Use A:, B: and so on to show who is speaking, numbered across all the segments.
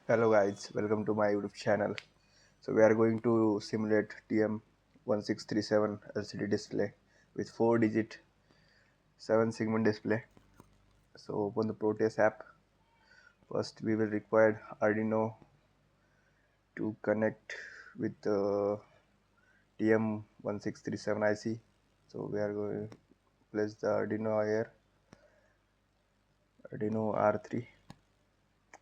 A: Hello guys, welcome to my YouTube channel. So we are going to simulate TM1637 LCD display with 4-digit 7 segment display. So open the Proteus app. First we will require Arduino to connect with the TM1637 IC. So we are going to place the Arduino here, Arduino R3.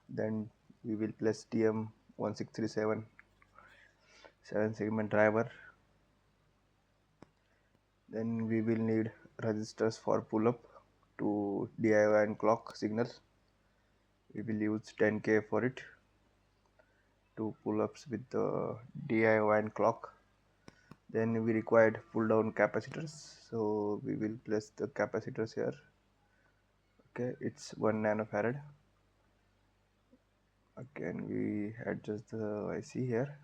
A: Then we will place TM1637 7 segment driver. Then we will need resistors for pull up to DIY and clock signal. We will use 10K for it to pull ups with the DIY and clock. Then we required pull down capacitors, so we will place the capacitors here. Okay, it's 1 nanofarad. Again we adjust the IC here.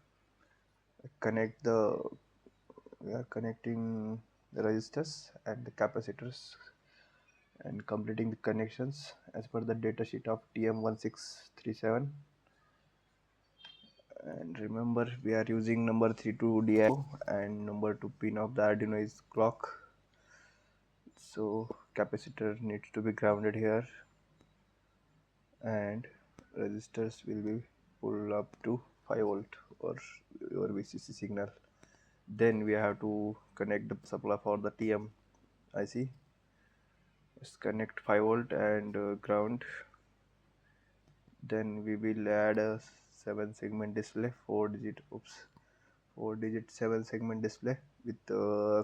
A: We are connecting the resistors and the capacitors and completing the connections as per the datasheet of TM1637. And remember, we are using number 3 to DIO and number 2 pin of the Arduino is clock. So capacitor needs to be grounded here and resistors will be pulled up to 5 volt or your VCC signal. Then we have to connect the supply for the TM IC. Let's connect 5 volt and ground. Then we will add a 7 segment display, 4 digit 7 segment display with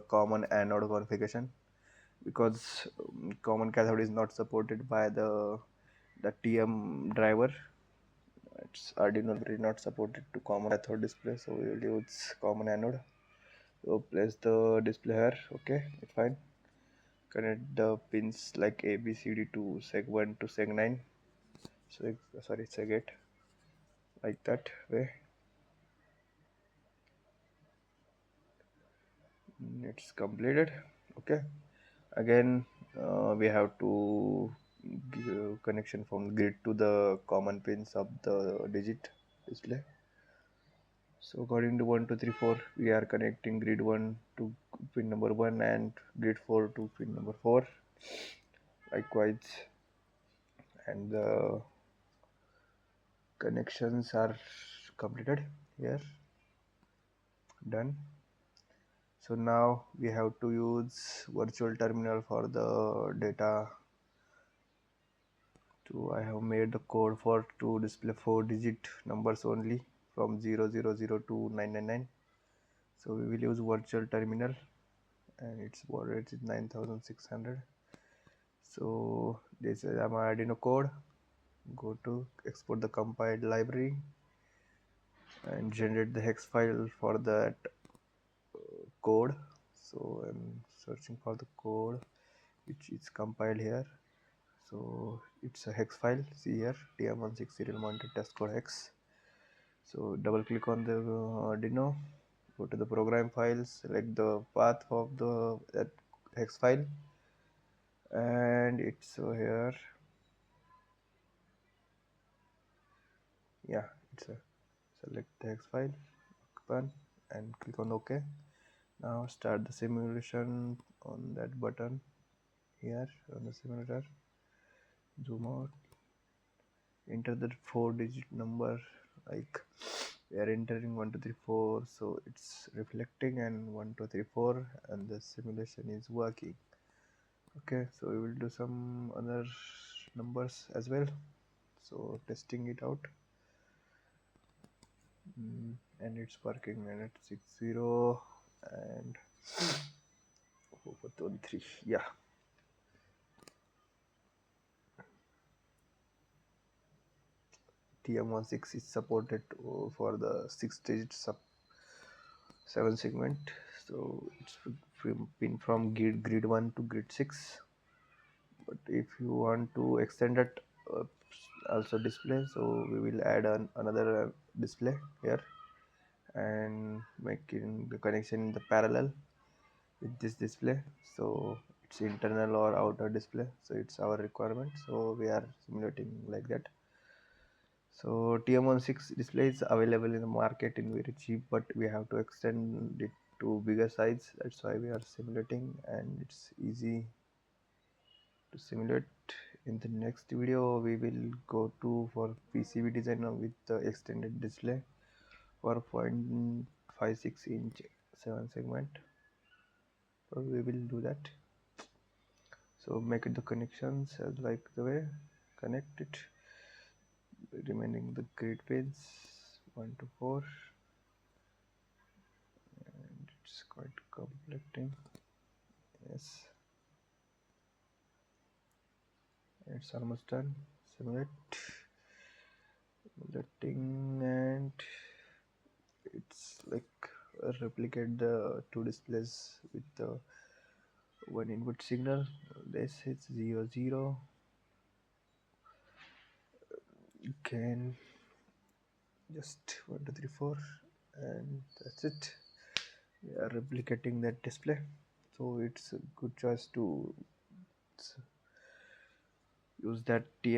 A: common anode configuration, because common cathode is not supported by the TM driver. It's Arduino is not supported to common cathode display, so we will use common anode. So place the display here. Okay, it's fine. Connect the pins like A, B, C, D to seg 1 to seg 9. So sorry, seg 8, like that way. It's completed. Okay, again we have to give connection from grid to the common pins of the digit display. So according to 1 2 3 4, we are connecting grid 1 to pin number 1 and grid 4 to pin number 4, likewise, and the connections are completed here. Done. So now we have to use virtual terminal for the data. I have made the code for to display 4-digit numbers only from 0000 to 999. So we will use virtual terminal and its baud rate is 9600. So this is my Arduino code. Go to export the compiled library and generate the hex file for that code. So I'm searching for the code which is compiled here. So it's a hex file. See here, TM16 serial monitor test code hex. So double click on the Arduino, go to the program files, select the path of the that hex file, and it's here. Yeah, it's a select the hex file, open and click on OK. Now start the simulation on that button here on the simulator. Zoom out, enter the 4-digit number, like we are entering 1 2 3 4, so it's reflecting and 1 2 3 4 and the simulation is working. Okay, so we will do some other numbers as well, so testing it out. And it's working, and it's 60 and 4 4 3. Yeah, TM16 is supported for the 6-digit sub 7 segment. So it's been from grid 1 to grid 6. But if you want to extend it also display, so we will add another display here and making the connection in the parallel with this display. So it's internal or outer display, so it's our requirement, so we are simulating like that. So TM16 display is available in the market in very cheap, but we have to extend it to bigger size. That's why we are simulating, and it's easy to simulate. In the next video we will go to for PCB design with the extended display for 0.56-inch 7 segment. So we will do that. So make it the connections as like the way connect it, remaining the grid pins 1 to 4, and it's quite complecting. Yes, it's almost done. Simulate, letting, and it's like replicate the two displays with the one input signal. This is 0 0. You can just 1 2 3 4, and that's it. We are replicating that display, so it's a good choice to use that TM